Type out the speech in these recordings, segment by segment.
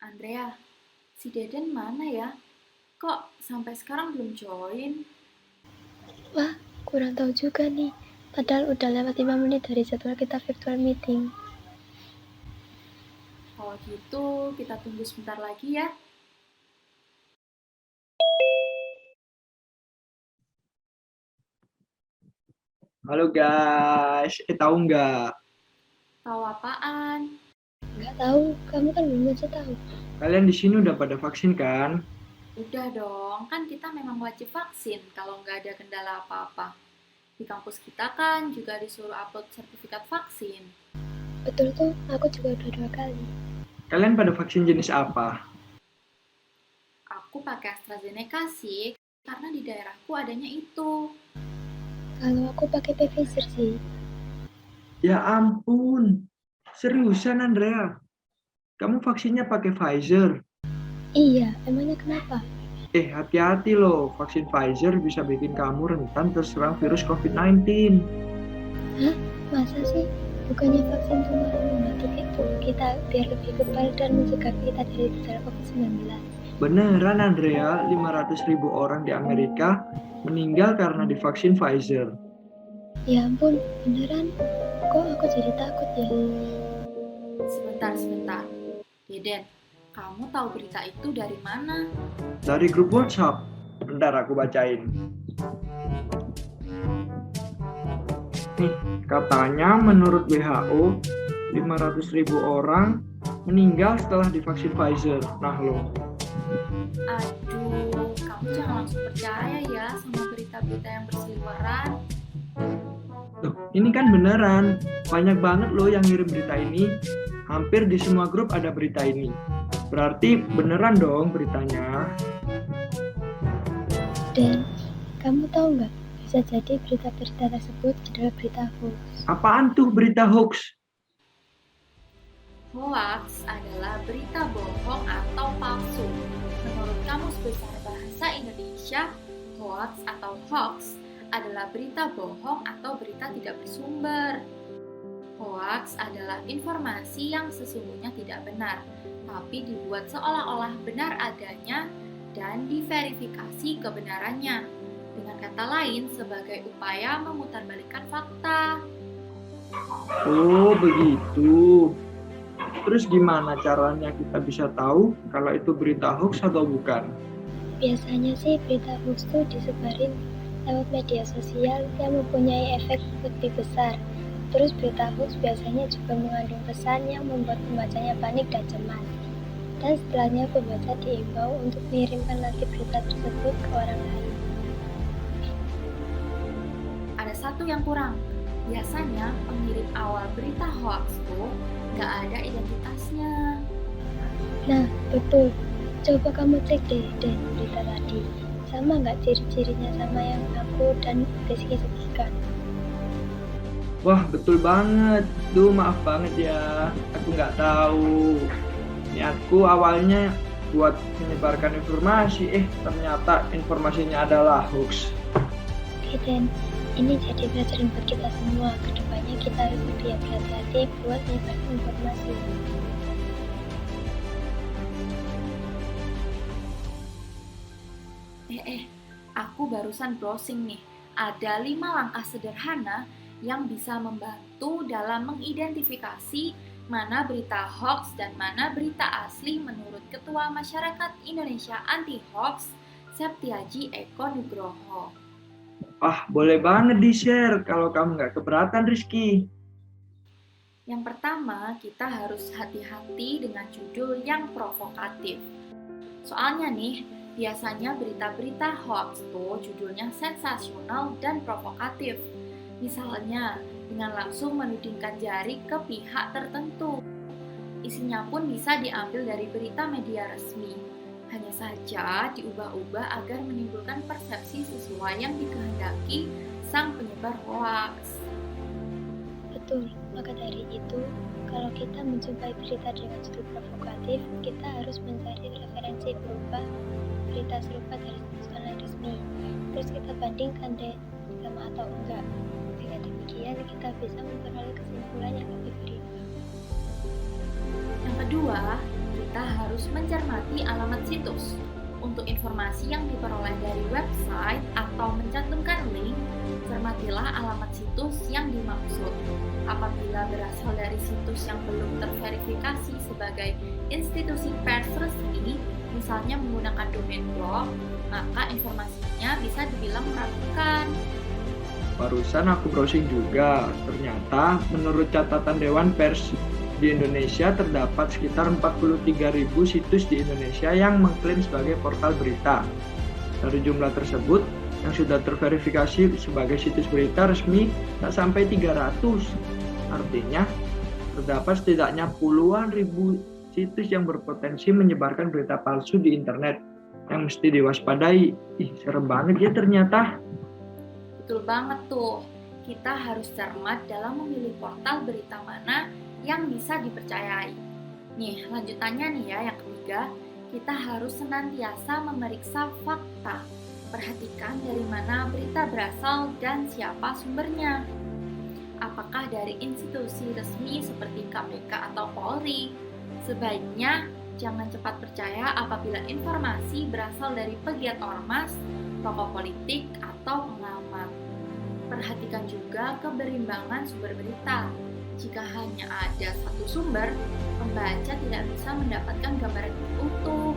Andrea, si Deden mana ya? Kok sampai sekarang belum join? Wah, kurang tahu juga nih. Padahal udah lewat 5 menit dari jadwal kita virtual meeting. Kalau gitu, kita tunggu sebentar lagi ya. Halo guys, tahu nggak? Tahu apaan? Nggak tahu, kamu kan belum ngasih tahu. Kalian di sini udah pada vaksin kan? Udah dong, kan kita memang wajib vaksin kalau nggak ada kendala apa-apa. Di kampus kita kan juga disuruh upload sertifikat vaksin. Betul tuh, aku juga udah 2 kali. Kalian pada vaksin jenis apa? Aku pakai AstraZeneca sih, karena di daerahku adanya itu. Kalau aku pakai Pfizer sih. Ya ampun, seriusan Andrea? Kamu vaksinnya pakai Pfizer? Iya, emangnya kenapa? Hati-hati loh, vaksin Pfizer bisa bikin kamu rentan terserang virus COVID-19. Hah? Masa sih? Bukannya vaksin cuma membantu tubuh kita biar lebih kebal dan mencegah kita dari gejala COVID-19? Beneran Andrea, 500.000 orang di Amerika meninggal karena divaksin Pfizer. Ya ampun, beneran? Kok aku jadi takut ya? Sebentar. Deden, kamu tahu berita itu dari mana? Dari grup WhatsApp. Bentar aku bacain. Nih, katanya menurut WHO 500.000 orang meninggal setelah divaksin Pfizer. Nah loh, Aduh, kamu jangan langsung percaya ya sama berita-berita yang berseliweran. ini kan beneran. Banyak banget loh yang ngirim berita ini. Hampir di semua grup ada berita ini. Berarti beneran dong beritanya. Dan kamu tahu nggak? Bisa jadi berita-berita tersebut adalah berita hoax. Apaan tuh berita hoax? Hoax adalah berita bohong atau palsu. Menurut Kamus Besar Bahasa Indonesia, hoax atau hoax adalah berita bohong atau berita tidak bersumber. Hoax adalah informasi yang sesungguhnya tidak benar, tapi dibuat seolah-olah benar adanya dan diverifikasi kebenarannya. Dengan kata lain, sebagai upaya memutarbalikkan fakta. Oh begitu. Terus gimana caranya kita bisa tahu kalau itu berita hoax atau bukan? Biasanya sih berita hoax itu disebarin lewat media sosial yang mempunyai efek lebih besar. Terus berita hoax biasanya juga mengandung pesan yang membuat pembacanya panik dan cemas. Dan setelahnya pembaca diimbau untuk mengirimkan lagi berita tersebut ke orang lain. Ada satu yang kurang. Biasanya pengirim awal berita hoax tuh nggak ada identitasnya. Nah, betul. Coba kamu cek deh berita tadi. Sama nggak ciri-cirinya sama yang aku dan Rizky sebutkan? Wah betul banget. Duh maaf banget ya. Aku nggak tahu. Niatku awalnya buat menyebarkan informasi. Ternyata informasinya adalah hoax. Oke, Dan. Ini jadi pelajaran buat kita semua. Kedepannya kita harus lebih hati-hati buat menyebarkan informasi. Aku barusan browsing nih. Ada 5 langkah sederhana yang bisa membantu dalam mengidentifikasi mana berita hoax dan mana berita asli menurut Ketua Masyarakat Indonesia Anti Hoax, Septiaji Eko Nugroho. Boleh banget di-share kalau kamu nggak keberatan, Rizky. Yang pertama, kita harus hati-hati dengan judul yang provokatif. Soalnya nih, biasanya berita-berita hoax tuh judulnya sensasional dan provokatif. Misalnya, dengan langsung menudingkan jari ke pihak tertentu. Isinya pun bisa diambil dari berita media resmi. Hanya saja diubah-ubah agar menimbulkan persepsi sesuai yang dikehendaki sang penyebar hoax. Betul, maka dari itu, kalau kita menjumpai berita dengan judul provokatif, kita harus mencari referensi berupa berita serupa dari channel resmi. Terus kita bandingkan deh, sama atau enggak. Dengan demikian, kita bisa memperoleh kesimpulan yang lebih berimbang. Yang kedua, kita kita harus mencermati alamat situs. Untuk informasi yang diperoleh dari website atau mencantumkan link, cermatilah alamat situs yang dimaksud. Apabila berasal dari situs yang belum terverifikasi sebagai institusi pers resmi, misalnya menggunakan domain blog, maka informasinya bisa dibilang meragukan. Barusan aku browsing juga, ternyata menurut catatan Dewan Pers di Indonesia terdapat sekitar 43.000 situs di Indonesia yang mengklaim sebagai portal berita. Dari jumlah tersebut, yang sudah terverifikasi sebagai situs berita resmi tak sampai 300. Artinya, terdapat setidaknya puluhan ribu situs yang berpotensi menyebarkan berita palsu di internet yang mesti diwaspadai. Serem banget ya ternyata. Betul banget tuh, kita harus cermat dalam memilih portal berita mana yang bisa dipercayai. Nih, lanjutannya nih ya, yang ketiga, kita harus senantiasa memeriksa fakta. Perhatikan dari mana berita berasal dan siapa sumbernya. Apakah dari institusi resmi seperti KPK atau Polri? Sebaiknya jangan cepat percaya apabila informasi berasal dari pegiat ormas, tokoh politik, atau pengamat. Perhatikan juga keberimbangan sumber berita. Jika hanya ada satu sumber, pembaca tidak bisa mendapatkan gambaran yang utuh.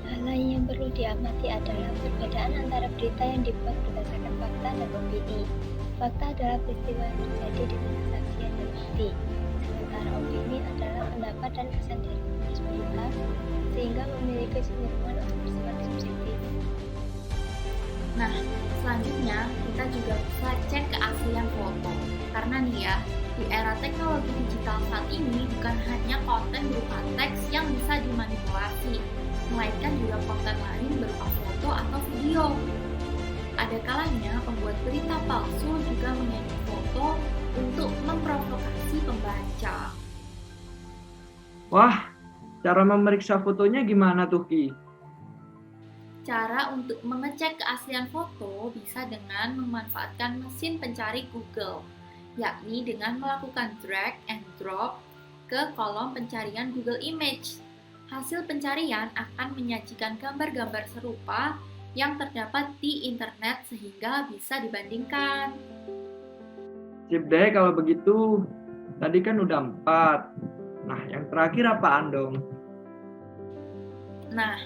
Hal lain yang perlu diamati adalah perbedaan antara berita yang dibuat berdasarkan fakta dan opini. Fakta adalah peristiwa yang terjadi dengan kesaksian dan bukti, sementara opini adalah pendapat dan kesan dari penulis berita, sehingga memiliki kecenderungan untuk bersifat subjektif. Nah, selanjutnya kita juga bisa cek keaslian foto. Karena nih ya, di era teknologi digital saat ini bukan hanya konten berupa teks yang bisa dimanipulasi, melainkan juga konten lain berupa foto atau video. Ada kalanya pembuat berita palsu juga mengedit foto untuk memprovokasi pembaca. Wah, cara memeriksa fotonya gimana tuh Ki? Cara untuk mengecek keaslian foto bisa dengan memanfaatkan mesin pencari Google, yakni dengan melakukan drag and drop ke kolom pencarian Google Image. Hasil pencarian akan menyajikan gambar-gambar serupa yang terdapat di internet sehingga bisa dibandingkan. Sip deh kalau begitu. Tadi kan udah 4. Nah, yang terakhir apaan dong? Nah,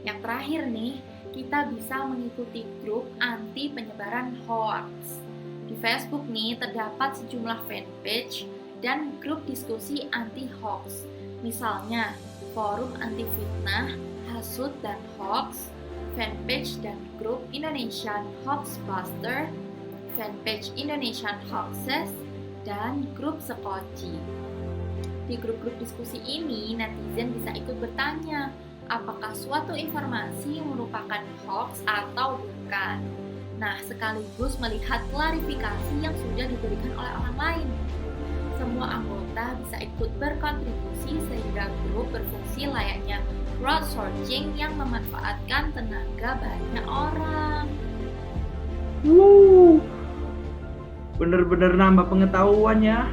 yang terakhir nih, kita bisa mengikuti grup anti penyebaran hoax. Di Facebook nih terdapat sejumlah fanpage dan grup diskusi anti hoax. Misalnya, Forum Anti Fitnah, Hasut dan Hoax, fanpage dan grup Indonesian Hoaxbuster, fanpage Indonesian Hoaxes, dan grup Sekoci. Di grup-grup diskusi ini, netizen bisa ikut bertanya, apakah suatu informasi merupakan hoax atau bukan. Nah, sekaligus melihat klarifikasi yang sudah diberikan oleh orang lain. Semua anggota bisa ikut berkontribusi sehingga grup berfungsi layaknya crowdsourcing yang memanfaatkan tenaga banyak orang. Bener-bener nambah pengetahuan ya.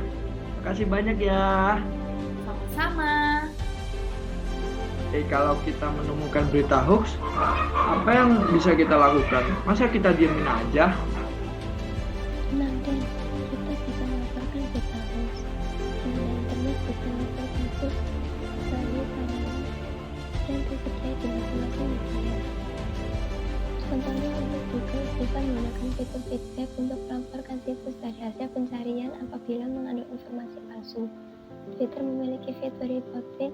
Makasih banyak ya. Sama-sama. Kalau kita menemukan berita hoax, apa yang bisa kita lakukan? Masa kita diemin aja? Tenang deh, kita bisa melaporkan berita hoax. Pengguna internet bisa melaporkan hoax melalui sarana dan terpercaya di masing-masing media. Contohnya untuk Google bisa menggunakan fitur feedback untuk melaporkan situs dari hasil pencarian apabila mengandung informasi palsu. Twitter memiliki fitur report tweet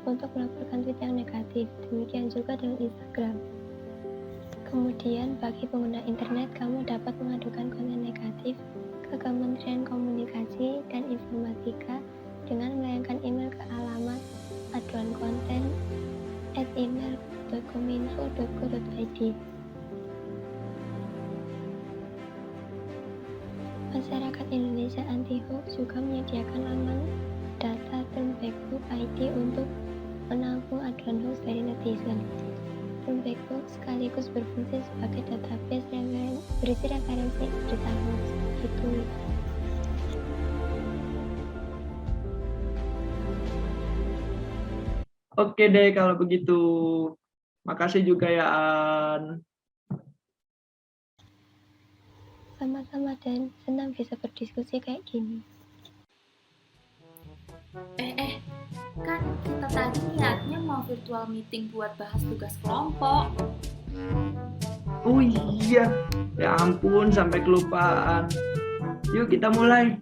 untuk melaporkan tweet yang negatif, demikian juga dengan Instagram. Kemudian, bagi pengguna internet, kamu dapat mengadukan konten negatif ke Kementerian Komunikasi dan Informatika dengan melayangkan email ke alamat aduankonten@email.kominfo.go.id. Masyarakat Indonesia Anti Hoax juga menyediakan laman data Turnbackbook ID untuk menampung aduan hoax dari netizen. Turnbackbook sekaligus berfungsi sebagai database berisi referensi berita hoax. Gitu. Oke deh kalau begitu. Makasih juga ya An. Sama-sama dan senang bisa berdiskusi kayak gini. Kan kita tadi niatnya mau virtual meeting buat bahas tugas kelompok. Oh iya, ya ampun sampai kelupaan. Yuk kita mulai.